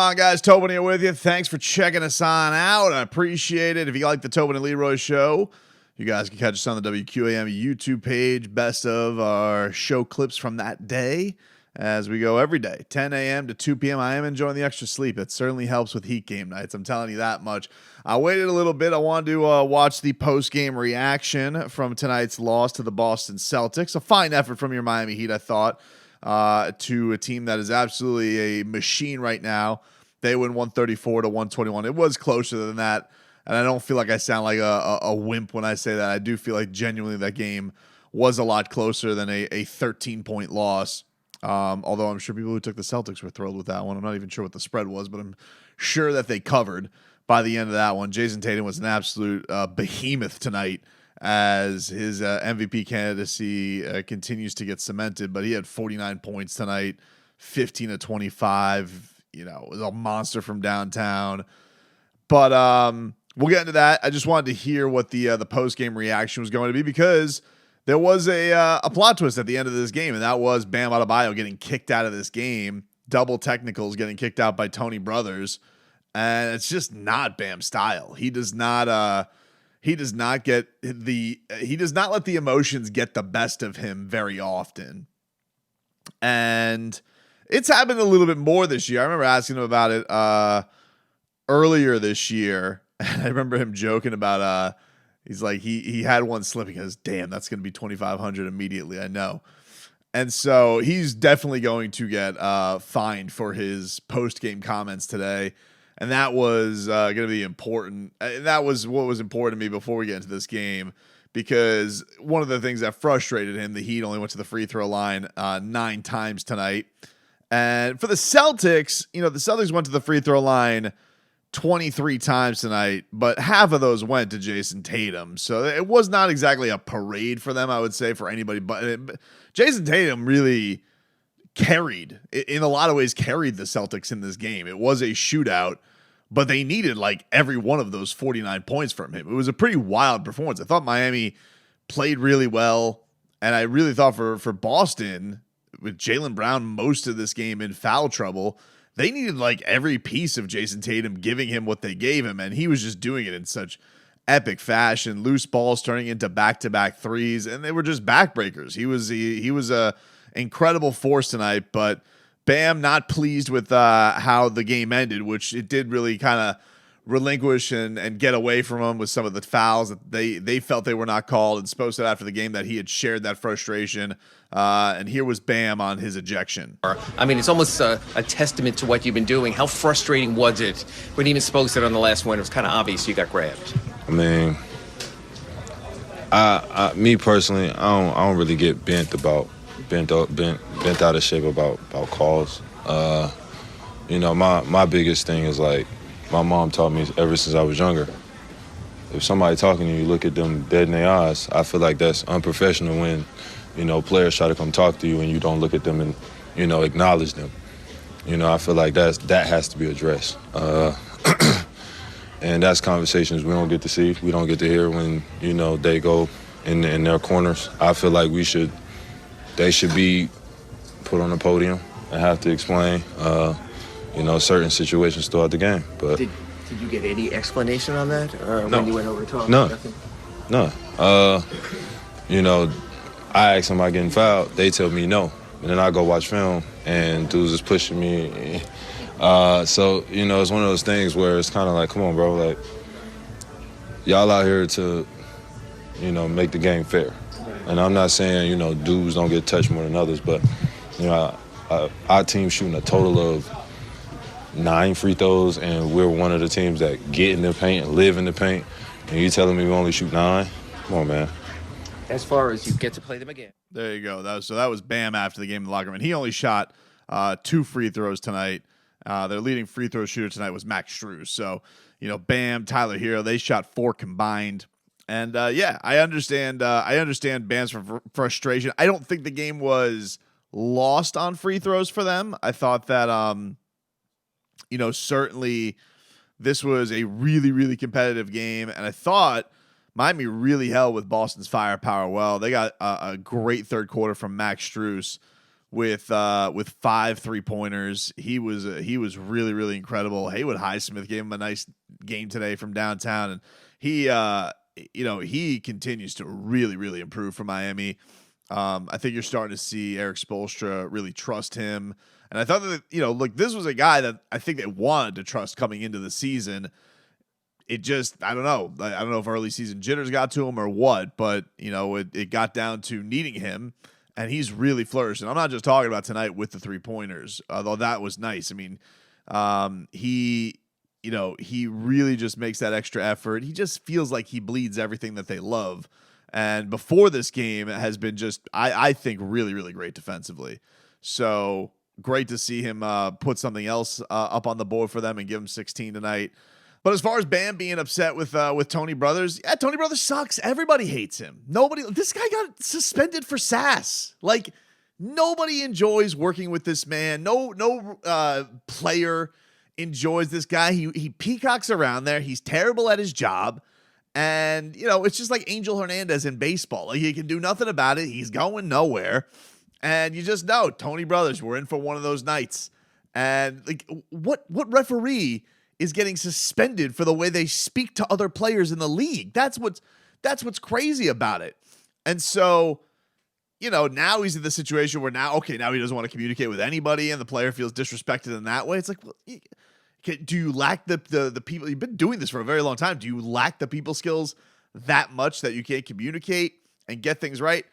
On guys, Tobin here with you. Thanks for checking us on out. I appreciate it. If you like the Tobin and Leroy show, you guys can catch us on the WQAM YouTube page. Best of our show clips from that day as we go every day, 10 a.m. to 2 p.m. I am enjoying the extra sleep. It certainly helps with Heat game nights. I'm telling you that much. I waited a little bit. I wanted to watch the post-game reaction from tonight's loss to the Boston Celtics. A fine effort from your Miami Heat, I thought. To a team that is absolutely a machine right now. They win 134 to 121. It was closer than that, and I don't feel like I sound like a wimp when I say that. I do feel like genuinely that game was a lot closer than a 13-point loss, although I'm sure people who took the Celtics were thrilled with that one. I'm not even sure what the spread was, but I'm sure that they covered by the end of that one. Jayson Tatum was an absolute behemoth tonight, as his MVP candidacy continues to get cemented, but he had 49 points tonight, 15 to 25, was a monster from downtown. But we'll get into that. I just wanted to hear what the post-game reaction was going to be, because there was a plot twist at the end of this game, and that was Bam Adebayo getting kicked out of this game, double technicals, getting kicked out by Tony Brothers, and it's just not Bam's style. He does not let the emotions get the best of him very often. And it's happened a little bit more this year. I remember asking him about it earlier this year. And I remember him joking about he's like he had one slip. He goes, "Damn, that's going to be 2,500 immediately." I know. And so he's definitely going to get fined for his post-game comments today. And that was going to be important. And that was what was important to me before we get into this game, because one of the things that frustrated him, the Heat only went to the free throw line 9 times tonight. And for the Celtics, the Celtics went to the free throw line 23 times tonight, but half of those went to Jayson Tatum. So it was not exactly a parade for them, I would say, for anybody. But Jayson Tatum really in a lot of ways carried the Celtics in this game. It was a shootout, but they needed like every one of those 49 points from him. It was a pretty wild performance. I thought Miami played really well, and I really thought for Boston, with Jaylen Brown most of this game in foul trouble, they needed like every piece of Jayson Tatum giving him what they gave him, and he was just doing it in such epic fashion. Loose balls turning into back-to-back threes, and they were just backbreakers. He was a incredible force tonight, but Bam not pleased with how the game ended, which it did really kind of relinquish and get away from him with some of the fouls that they felt they were not called, and Spo said after the game that he had shared that frustration. And here was Bam on his ejection. I mean, it's almost a testament to what you've been doing. How frustrating was it when even Spo said on the last one, it was kind of obvious you got grabbed? I mean, me personally, I don't really get bent out of shape about calls. My biggest thing is, like, my mom taught me ever since I was younger. If somebody talking to you, look at them dead in their eyes. I feel like that's unprofessional when, players try to come talk to you and you don't look at them and, acknowledge them. I feel like that has to be addressed. And that's conversations we don't get to see. We don't get to hear when, they go in their corners. I feel like they should be put on the podium and have to explain, certain situations throughout the game. But did you get any explanation on that, or no. when you went over to talk? No. I ask them, I getting fouled, they tell me no, and then I go watch film, and dudes is pushing me. So it's one of those things where it's kind of like, come on, bro, like, y'all out here to, make the game fair. And I'm not saying, dudes don't get touched more than others, but, our team shooting a total of 9 free throws, and we're one of the teams that get in the paint and live in the paint, and you telling me we only shoot 9? Come on, man. As far as you get to play them again. There you go. That was Bam after the game in the locker room. And he only shot 2 free throws tonight. Their leading free throw shooter tonight was Max Strus. So, Bam, Tyler Hero, they shot 4 combined. And I understand Bam's frustration. I don't think the game was lost on free throws for them. I thought that certainly this was a really, really competitive game, and I thought Miami really held with Boston's firepower well. They got a great third quarter from Max Strus, with 5 3-pointers. He was really, really incredible. Haywood Highsmith gave him a nice game today from downtown, and he continues to really, really improve for Miami. I think you're starting to see Eric Spoelstra really trust him. And I thought that, look, this was a guy that I think they wanted to trust coming into the season. It just, I don't know. I don't know if early season jitters got to him or what, but, it got down to needing him, and he's really flourished. And I'm not just talking about tonight with the 3-pointers, although that was nice. I mean, he really just makes that extra effort. He just feels like he bleeds everything that they love. And before this game has been just, I think, really, really great defensively. So great to see him put something else up on the board for them and give him 16 tonight. But as far as Bam being upset with Tony Brothers, yeah, Tony Brothers sucks. Everybody hates him. This guy got suspended for sass. Like, nobody enjoys working with this man. No player enjoys this guy. He peacocks around there. He's terrible at his job. And, it's just like Angel Hernandez in baseball. Like, he can do nothing about it. He's going nowhere. And you just know, Tony Brothers, we're in for one of those nights. And, like, what referee is getting suspended for the way they speak to other players in the league? That's what's crazy about it. And so, now he's in the situation where now he doesn't want to communicate with anybody, and the player feels disrespected in that way. It's like, well, do you lack the people? You've been doing this for a very long time. Do you lack the people skills that much that you can't communicate and get things right?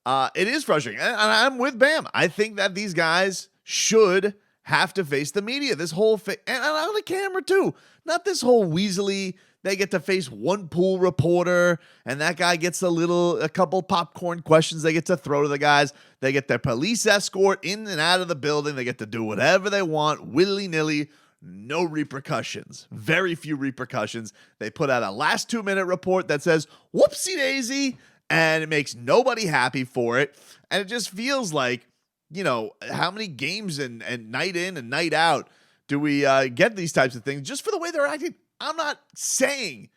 It is frustrating. And I'm with Bam. I think that these guys should have to face the media. This whole and on the camera too. Not this whole Weasley. They get to face one pool reporter, and that guy gets a couple popcorn questions they get to throw to the guys. They get their police escort in and out of the building. They get to do whatever they want, willy-nilly. No repercussions. Very few repercussions. They put out a last 2-minute report that says, whoopsie daisy, and it makes nobody happy for it. And it just feels like, how many games and night in and night out do we get these types of things just for the way they're acting? I'm not saying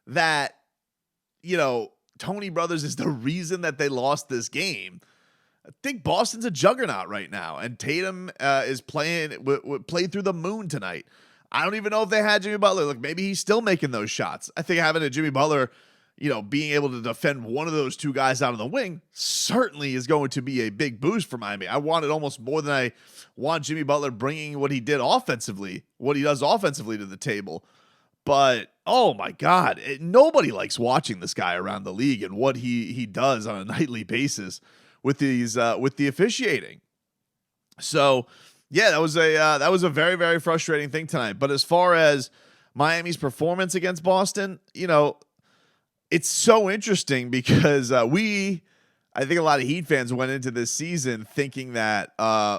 that, Tony Brothers is the reason that they lost this game. I think Boston's a juggernaut right now, and Tatum is played through the moon tonight. I don't even know if they had Jimmy Butler. Look, maybe he's still making those shots. I think having a Jimmy Butler, being able to defend one of those two guys out of the wing certainly is going to be a big boost for Miami. I want it almost more than I want Jimmy Butler bringing what he does offensively to the table. But, oh my God, nobody likes watching this guy around the league and what he does on a nightly basis with the officiating. So, yeah, that was a very, very frustrating thing tonight. But as far as Miami's performance against Boston, it's so interesting because I think a lot of Heat fans went into this season thinking that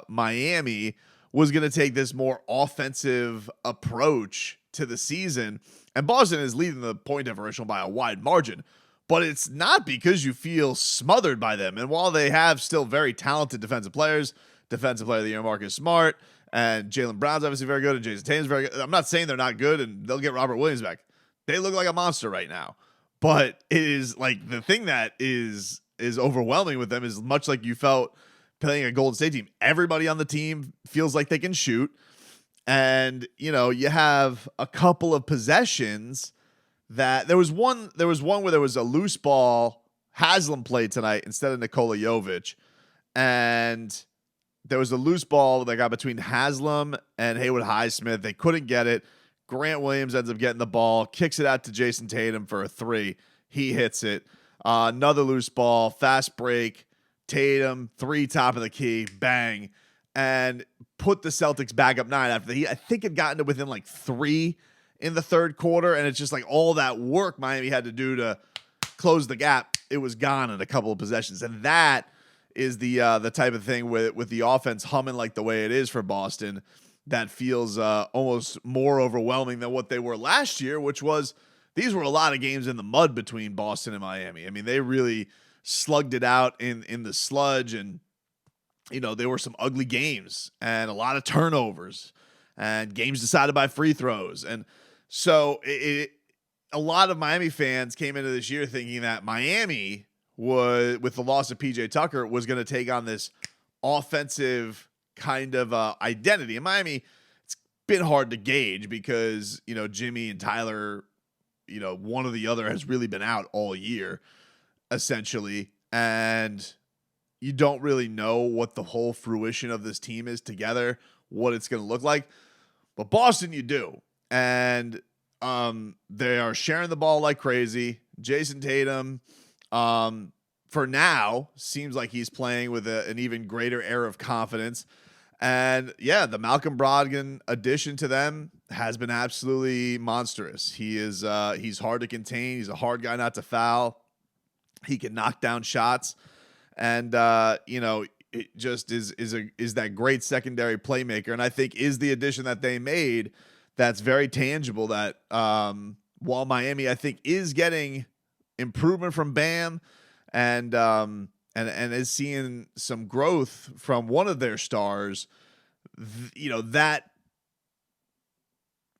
Miami was going to take this more offensive approach to the season, and Boston is leading the point differential by a wide margin. But it's not because you feel smothered by them. And while they have still very talented defensive players, defensive player of the year Marcus Smart, and Jaylen Brown's obviously very good, and Jayson Tatum's very good. I'm not saying they're not good, and they'll get Robert Williams back. They look like a monster right now. But it is like the thing that is overwhelming with them is much like you felt playing a Golden State team. Everybody on the team feels like they can shoot. And, you have a couple of possessions that there was one where there was a loose ball Haslam played tonight instead of Nikola Jovic. And there was a loose ball that got between Haslam and Haywood Highsmith. They couldn't get it. Grant Williams ends up getting the ball, kicks it out to Jayson Tatum for a 3. He hits it. Another loose ball, fast break, Tatum, 3 top of the key, bang, and put the Celtics back up 9 after I think it got into within like 3 in the third quarter, and it's just like all that work Miami had to do to close the gap. It was gone in a couple of possessions, and that is the type of thing with the offense humming like the way it is for Boston that feels almost more overwhelming than what they were last year, which was these were a lot of games in the mud between Boston and Miami. I mean, they really slugged it out in the sludge, and there were some ugly games and a lot of turnovers and games decided by free throws. And so a lot of Miami fans came into this year thinking that Miami would, with the loss of PJ Tucker, was going to take on this offensive kind of identity. In Miami, it's been hard to gauge because, Jimmy and Tyler, one or the other has really been out all year, essentially. And you don't really know what the whole fruition of this team is together, what it's going to look like. But Boston, you do. And they are sharing the ball like crazy. Jayson Tatum, for now, seems like he's playing with an even greater air of confidence. And yeah, the Malcolm Brogdon addition to them has been absolutely monstrous. He's hard to contain. He's a hard guy not to foul. He can knock down shots. And, it just is that great secondary playmaker. And I think is the addition that they made that's very tangible that while Miami, I think, is getting improvement from Bam and is seeing some growth from one of their stars, that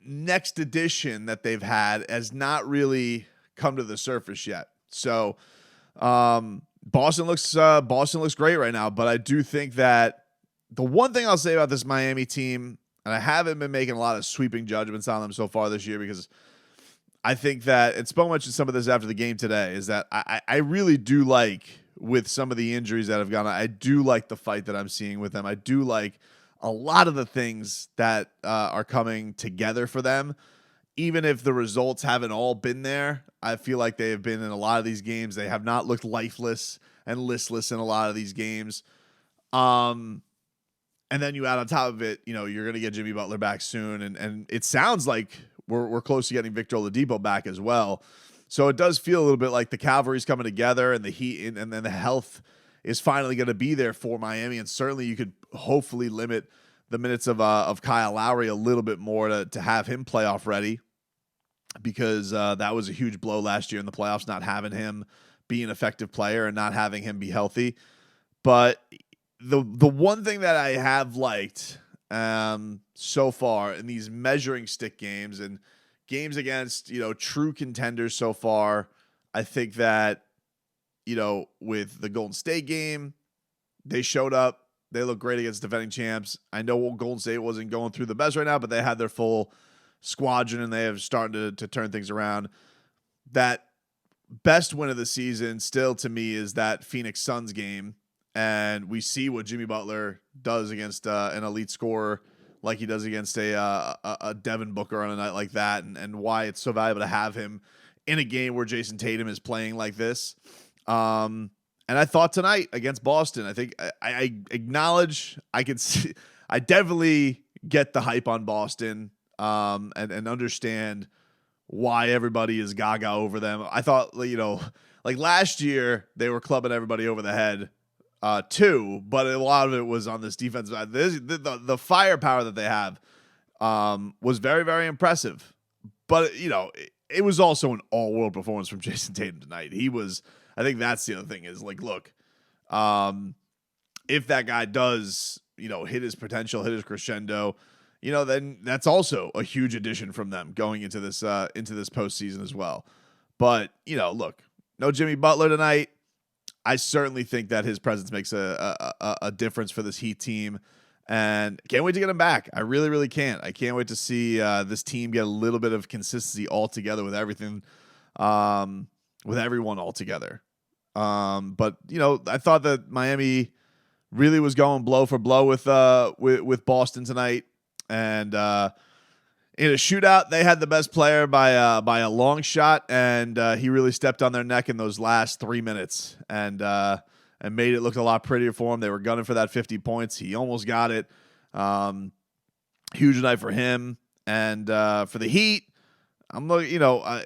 next addition that they've had has not really come to the surface yet. So Boston looks great right now, but I do think that the one thing I'll say about this Miami team, and I haven't been making a lot of sweeping judgments on them so far this year because I think that, and spoke much to some of this after the game today, is that I really do like, with some of the injuries that have gone on, I do like the fight that I'm seeing with them. I do like a lot of the things that are coming together for them. Even if the results haven't all been there, I feel like they have been in a lot of these games. They have not looked lifeless and listless in a lot of these games. And then you add on top of it, you're going to get Jimmy Butler back soon. And it sounds like we're close to getting Victor Oladipo back as well. So it does feel a little bit like the cavalry's coming together and the heat and then the health is finally going to be there for Miami. And certainly you could hopefully limit the minutes of Kyle Lowry a little bit more to have him playoff ready, because that was a huge blow last year in the playoffs, not having him be an effective player and not having him be healthy. But the one thing that I have liked so far in these measuring stick games and games against, true contenders so far, I think that, with the Golden State game, they showed up. They look great against defending champs. I know Golden State wasn't going through the best right now, but they had their full squadron and they have started to turn things around. That best win of the season still to me is that Phoenix Suns game. And we see what Jimmy Butler does against an elite scorer like he does against a Devin Booker on a night like that, and why it's so valuable to have him in a game where Jayson Tatum is playing like this. And I thought tonight against Boston, I think I acknowledge I could see, I definitely get the hype on Boston and understand why everybody is gaga over them. I thought, like last year they were clubbing everybody over the head too, but a lot of it was on this defensive side. The firepower that they have was very, very impressive. But, it was also an all-world performance from Jayson Tatum tonight. I think that's the other thing is, look, if that guy does, hit his potential, hit his crescendo, then that's also a huge addition from them going into this postseason as well. But, look, no Jimmy Butler tonight. I certainly think that his presence makes a difference for this Heat team, and can't wait to get him back. I really, really can't. I can't wait to see this team get a little bit of consistency all together with everything, with everyone all together. But I thought that Miami really was going blow for blow with Boston tonight, and in a shootout, they had the best player by a long shot, and he really stepped on their neck in those last 3 minutes and made it look a lot prettier for him. They were gunning for that 50 points. He almost got it. Huge night for him. And for the Heat, I'm I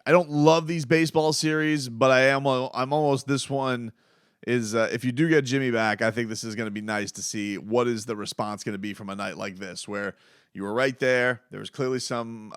don't love these baseball series, but I'm almost, this one is if you do get Jimmy back, I think this is going to be nice to see what is the response going to be from a night like this where you were right there. There was clearly some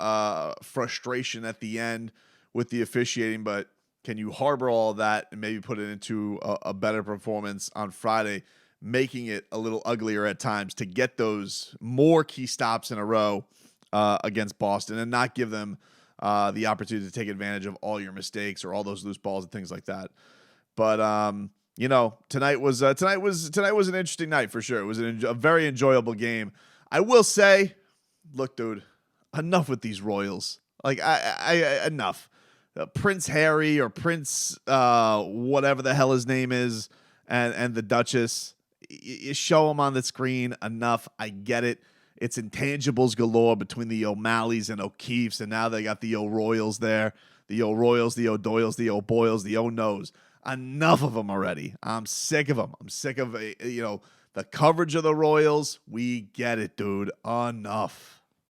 frustration at the end with the officiating, but can you harbor all of that and maybe put it into a better performance on Friday, making it a little uglier at times to get those more key stops in a row against Boston and not give them the opportunity to take advantage of all your mistakes or all those loose balls and things like that. But tonight was an interesting night for sure. It was a very enjoyable game. I will say, look, dude, enough with these Royals. Like, enough. Prince Harry or Prince whatever the hell his name is, and the Duchess. You show them on the screen enough. I get it. It's intangibles galore between the O'Malleys and O'Keefes, and now they got the O'Royals there. The O'Royals, the O'Doyles, the O'Boyles, the O'Nos. Enough of them already. I'm sick of them. I'm sick of the coverage of the Royals. We get it, dude. Enough.